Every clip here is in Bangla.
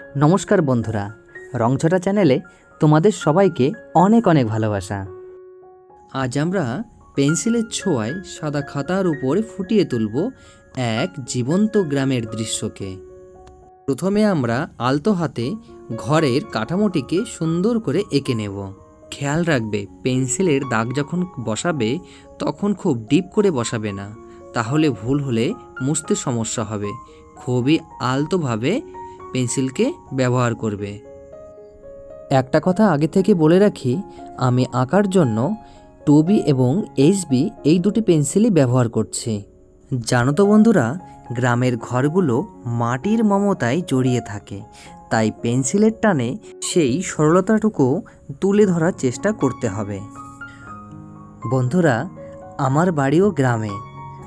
নমস্কার বন্ধুরা, রংছটা চ্যানেলে তোমাদের সবাইকে অনেক অনেক ভালোবাসা। আজ আমরা পেন্সিলের ছোঁয়ায় সাদা খাতার উপরে ফুটিয়ে তুলব এক জীবন্ত গ্রামের দৃশ্যকে। প্রথমে আমরা আলতো হাতে ঘরের কাঠামোটিকে সুন্দর করে এঁকে নেব। খেয়াল রাখবে, পেন্সিলের দাগ যখন বসাবে তখন খুব ডিপ করে বসাবে না, তাহলে ভুল হলে মুছতে সমস্যা হবে। খুবই আলতোভাবে পেন্সিলকে ব্যবহার করবে। একটা কথা আগে থেকে বলে রাখি, আমি আঁকার জন্য 2B এবং HB এই দুটি পেন্সিলই ব্যবহার করছি। জানো তো বন্ধুরা, গ্রামের ঘরগুলো মাটির মমতায় জড়িয়ে থাকে, তাই পেন্সিলের টানে সেই সরলতাটুকু তুলে ধরার চেষ্টা করতে হবে। বন্ধুরা, আমার বাড়িও গ্রামে।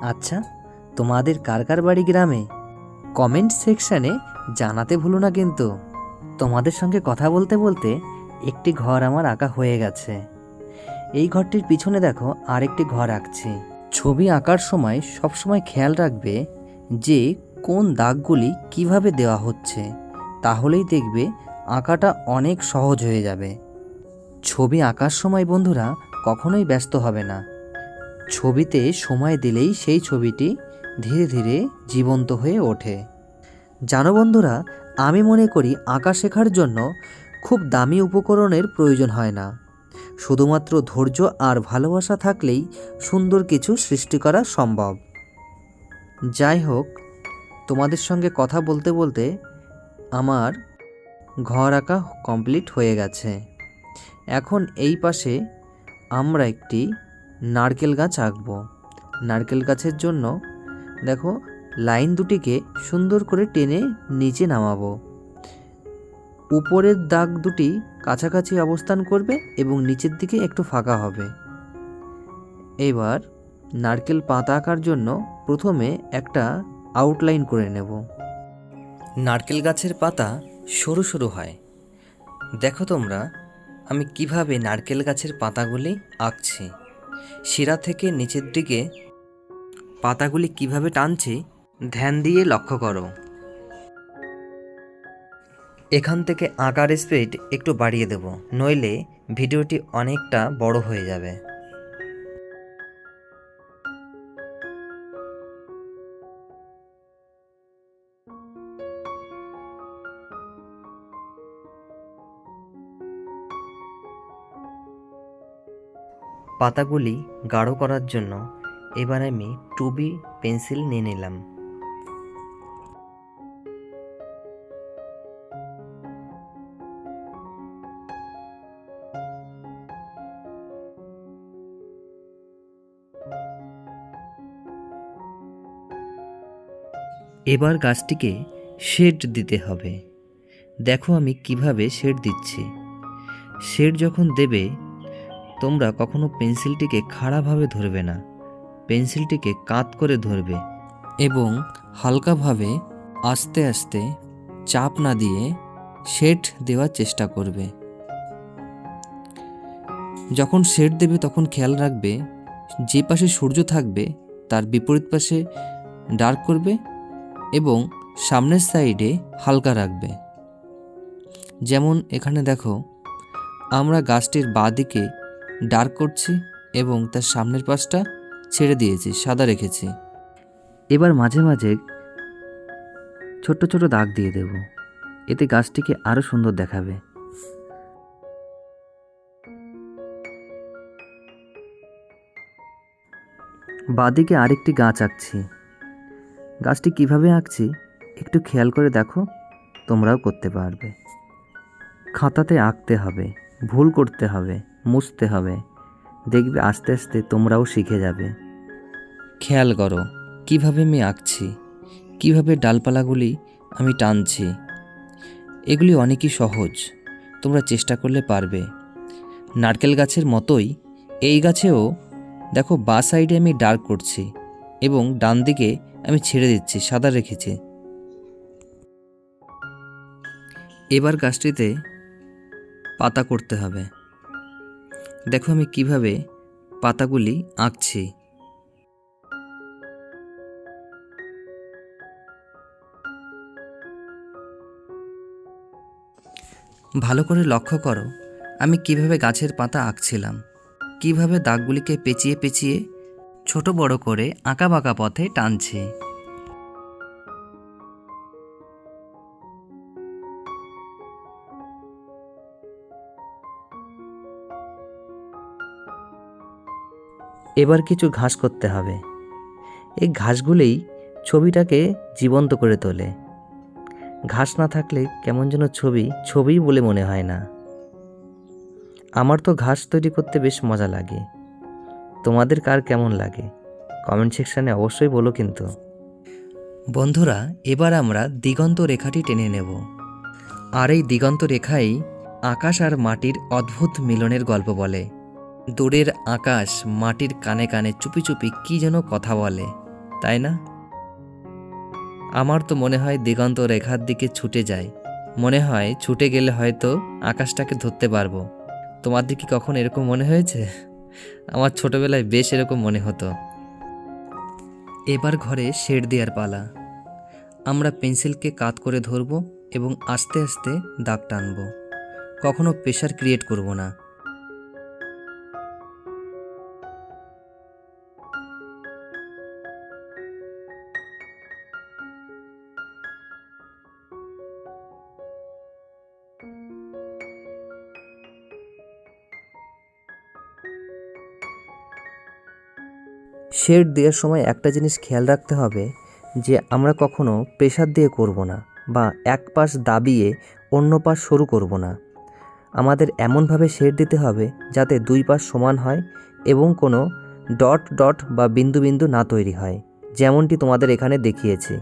আচ্ছা, তোমাদের কার কার বাড়ি গ্রামে? কমেন্ট সেকশানে জানাতে ভুলো না কিন্তু। তোমাদের সঙ্গে কথা বলতে বলতে একটি ঘর আমার আঁকা হয়ে গেছে। এই ঘরটির পিছনে দেখো আরেকটি ঘর আঁকছি। ছবি আঁকার সময় সবসময় খেয়াল রাখবে যে কোন দাগগুলি কিভাবে দেওয়া হচ্ছে, তাহলেই দেখবে আঁকাটা অনেক সহজ হয়ে যাবে। ছবি আঁকার সময় বন্ধুরা কখনোই ব্যস্ত হবে না। ছবিতে সময় দিলেই সেই ছবিটি ধীরে ধীরে জীবন্ত হয়ে ওঠে। জানো বন্ধুরা, আমি মনে করি আঁকা শেখার জন্য খুব দামি উপকরণের প্রয়োজন হয় না। শুধুমাত্র ধৈর্য আর ভালোবাসা থাকলেই সুন্দর কিছু সৃষ্টি করা সম্ভব। যাই হোক, তোমাদের সঙ্গে কথা বলতে বলতে আমার ঘর আঁকা কমপ্লিট হয়ে গেছে। এখন এই পাশে আমরা একটি নারকেল গাছ আঁকব। নারকেল গাছের জন্য দেখো লাইন দুটিকে সুন্দর করে টেনে নিচে নামাবো। উপরের দাগ দুটি কাছাকাছি অবস্থান করবে এবং নিচের দিকে একটু ফাঁকা হবে। এবার নারকেল পাতা আঁকার জন্য প্রথমে একটা আউটলাইন করে নেব। নারকেল গাছের পাতা সরু সরু হয়। দেখো তোমরা, আমি কিভাবে নারকেল গাছের পাতাগুলি আঁকছি। শিরা থেকে নিচের দিকে পাতাগুলি কিভাবে টানছি ধ্যান দিয়ে লক্ষ্য করো। এখান থেকে আঁকার স্পিড একটু বাড়িয়ে দেব, নইলে ভিডিওটি অনেকটা বড় হয়ে যাবে। পাতাগুলি গাঢ় করার জন্য এবার আমি 2B পেন্সিল নিয়ে নিলাম। এবার গাছটিকে শেড দিতে হবে। দেখো আমি কিভাবে শেড দিচ্ছি। শেড যখন দেবে তোমরা কখনো পেন্সিলটিকে খাড়াভাবে ধরবে না, পেন্সিলটিকে কাত করে ধরবে এবং হালকাভাবে আস্তে আস্তে চাপ না দিয়ে শেড দেওয়ার চেষ্টা করবে। যখন শেড দেবে তখন খেয়াল রাখবে যে পাশে সূর্য থাকবে তার বিপরীত পাশে ডার্ক করবে এবং সামনের সাইডে হালকা রাখবে। যেমন এখানে দেখো, আমরা গাছটির বাঁ দিকে ডার্ক করছি এবং তার সামনের পাশটা ছেড়ে দিয়েছি, সাদা রেখেছি। এবার মাঝে মাঝে ছোট্ট ছোট দাগ দিয়ে দেব, এতে গাছটিকে আরও সুন্দর দেখাবে। বাঁদিকে আরেকটি গাছ আঁকছি। গাছটি কিভাবে আঁকছি একটু খেয়াল করে দেখো, তোমরাও করতে পারবে। খাতাতে আঁকতে হবে, ভুল করতে হবে, মুছতে হবে, দেখবে আস্তে আস্তে তোমরাও শিখে যাবে। খেয়াল করো কিভাবে আমি আঁকছি, কিভাবে ডালপালাগুলি আমি টানছি। এগুলি অনেকই সহজ, তোমরা চেষ্টা করলে পারবে। নারকেল গাছের মতোই এই গাছেও দেখো বাঁ সাইডে আমি ডার্ক করছি এবং ডান দিকে আমি ছেড়ে দিচ্ছি, সাদা রেখেছি। এবার গাছটিতে পাতা করতে হবে। দেখো আমি কিভাবে পাতাগুলি আঁকছি। ভালো করে লক্ষ্য করো আমি কিভাবে গাছের পাতা আঁকছিলাম, কিভাবে দাগগুলিকে পেঁচিয়ে পেঁচিয়ে ছোট বড় করে আঁকা বাঁকা পথে টানছি। এবার কিছু ঘাস করতে হবে। এই ঘাসগুলোই ছবিটাকে জীবন্ত করে তোলে। ঘাস না থাকলে কেমন যেন ছবিই বলে মনে হয় না। আমার তো ঘাস তৈরি করতে বেশ মজা লাগে। তোমাদের কার কেমন লাগে কমেন্ট সেকশানে অবশ্যই বলো কিন্তু। বন্ধুরা, এবার আমরা দিগন্ত রেখাটি টেনে নেব। আর এই দিগন্ত রেখাই আকাশ আর মাটির অদ্ভুত মিলনের গল্প বলে। দূরের আকাশ মাটির কানে কানে চুপি চুপি কি যেন কথা বলে, তাই না? আমার তো মনে হয় দিগন্ত রেখার দিকে ছুটে যায়। মনে হয় ছুটে গেলে হয়তো আকাশটাকে ধরতে পারবো। তোমাদের কি কখন এরকম মনে হয়েছে? আমার ছোটবেলায় বেশ এরকম মনে হতো। এবার ঘরে শেড দেওয়ার পালা। আমরা পেন্সিলকে কাত করে ধরব এবং আস্তে আস্তে দাগ টানব। কখনো প্রেশার ক্রিয়েট করব না। শেড দেওয়ার সময় একটা জিনিস খেয়াল রাখতে হবে যে আমরা কখনো প্রেশার দিয়ে করব না বা এক পাশ দাবিয়ে অন্য পাশ সরু করব না। আমাদের এমনভাবে শেড দিতে হবে যাতে দুই পাশ সমান হয় এবং কোনো ডট ডট বা বিন্দু বিন্দু না তৈরি হয়, যেমনটি তোমাদের এখানে দেখিয়েছি।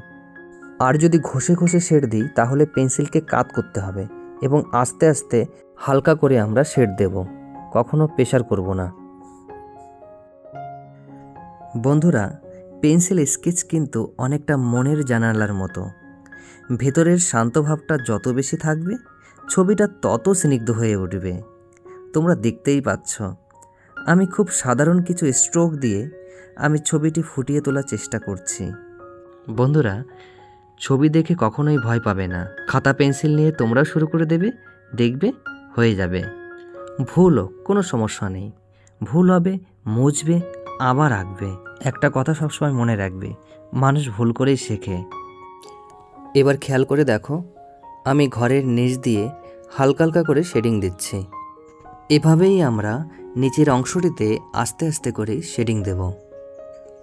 আর যদি ঘষে ঘষে শেড দিই তাহলে পেন্সিলকে কাত করতে হবে এবং আস্তে আস্তে হালকা করে আমরা শেড দেব, কখনো প্রেশার করব না। বন্ধুরা, পেন্সিল স্কেচ কিন্তু অনেকটা মনের জানালার মতো। ভেতরের শান্ত ভাবটা যত বেশি থাকবে ছবিটা তত স্নিগ্ধ হয়ে উঠবে। তোমরা দেখতেই পাচ্ছ আমি খুব সাধারণ কিছু স্ট্রোক দিয়ে আমি ছবিটি ফুটিয়ে তোলার চেষ্টা করছি। বন্ধুরা, ছবি দেখে কখনোই ভয় পাবে না। খাতা পেন্সিল নিয়ে তোমরাও শুরু করে দেবে, দেখবে হয়ে যাবে। ভুল হোক কোনো সমস্যা নেই, ভুল হবে মুছবে আবার আঁকবে। একটা কথা সবসময় মনে রাখবে, মানুষ ভুল করেই শেখে। এবার খেয়াল করে দেখো আমি ঘরের নিচ দিয়ে হালকা হালকা করে শেডিং দিচ্ছি। এভাবেই আমরা নিচের অংশটিতে আস্তে আস্তে করে শেডিং দেব।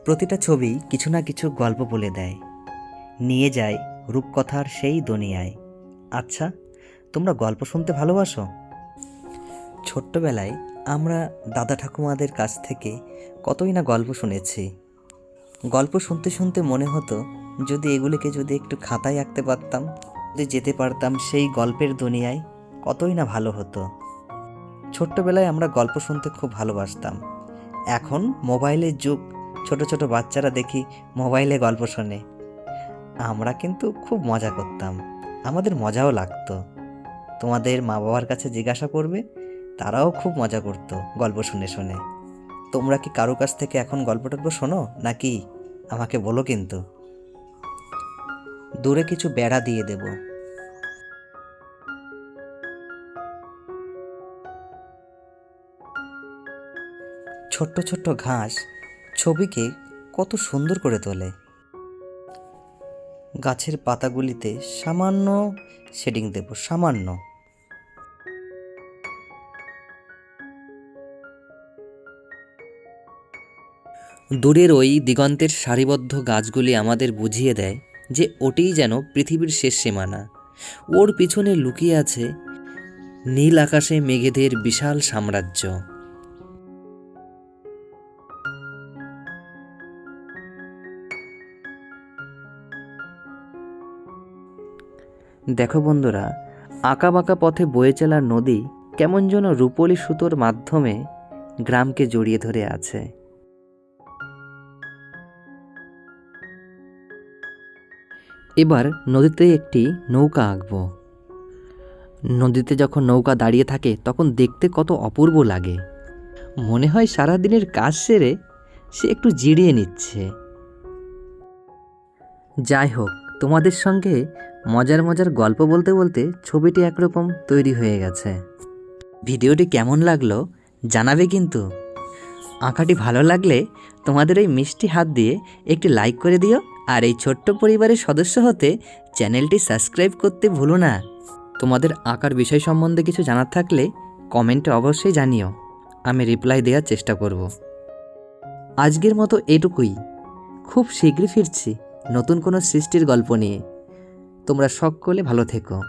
প্রতিটা ছবি কিছু না কিছু গল্প বলে দেয়, নিয়ে যায় রূপকথার সেই দুনিয়ায়। আচ্ছা, তোমরা গল্প শুনতে ভালোবাসো? ছোট্টবেলায় আমরা দাদা ঠাকুমাদের কাছ থেকে কতই না গল্প শুনেছি। গল্প শুনতে শুনতে মনে হতো যদি এগুলিকে যদি একটু খাতায় আঁকতে পারতাম, যদি যেতে পারতাম সেই গল্পের দুনিয়ায়, কতই না ভালো হতো। ছোট্টবেলায় আমরা গল্প শুনতে খুব ভালোবাসতাম। এখন মোবাইলের যুগ, ছোট ছোট বাচ্চারা দেখি মোবাইলে গল্প শোনে। আমরা কিন্তু খুব মজা করতাম, আমাদের মজাও লাগতো। তোমাদের মা বাবার কাছে জিজ্ঞাসা করবে, তারাও খুব মজা করতো গল্প শুনে শুনে। তোমরা কি কারো কাছ থেকে এখন গল্প টল্প শোনো নাকি আমাকে বলো কিন্তু। দূরে কিছু বেড়া দিয়ে দেব। ছোট্ট ছোট্ট ঘাস ছবিকে কত সুন্দর করে তোলে। গাছের পাতাগুলিতে সামান্য শেডিং দেব, সামান্য। দূরের ওই দিগন্তের সারিবদ্ধ গাছগুলি আমাদের বুঝিয়ে দেয় যে ওটিই যেন পৃথিবীর শেষ সীমানা। ওর পিছনে লুকিয়ে আছে নীল আকাশে মেঘেদের বিশাল সাম্রাজ্য। দেখো বন্ধুরা, আঁকা বাঁকা পথে বয়ে চলা নদী কেমন যেন রূপোলি সুতোর মাধ্যমে গ্রামকে জড়িয়ে ধরে আছে। এবার নদীতে একটি নৌকা আঁকব। নদীতে যখন নৌকা দাঁড়িয়ে থাকে তখন দেখতে কত অপূর্ব লাগে। মনে হয় সারাদিনের কাজ সেরে সে একটু জিরিয়ে নিচ্ছে। যাই হোক, তোমাদের সঙ্গে মজার মজার গল্প বলতে বলতে ছবিটি একরকম তৈরি হয়ে গেছে। ভিডিওটি কেমন লাগলো জানাবে কিন্তু। আঁকাটি ভালো লাগলে তোমাদের এই মিষ্টি হাত দিয়ে একটি লাইক করে দিও, আর এই ছোট্ট পরিবারের সদস্য হতে চ্যানেলটি সাবস্ক্রাইব করতে ভুলো না। তোমাদের আঁকার বিষয় সম্বন্ধে কিছু জানার থাকলে কমেন্টে অবশ্যই জানিও, আমি রিপ্লাই দেওয়ার চেষ্টা করব। আজকের মতো এটুকুই। খুব শীঘ্রই ফিরছি নতুন কোনো সৃষ্টির গল্প নিয়ে। তোমরা সকলে ভালো থেকো।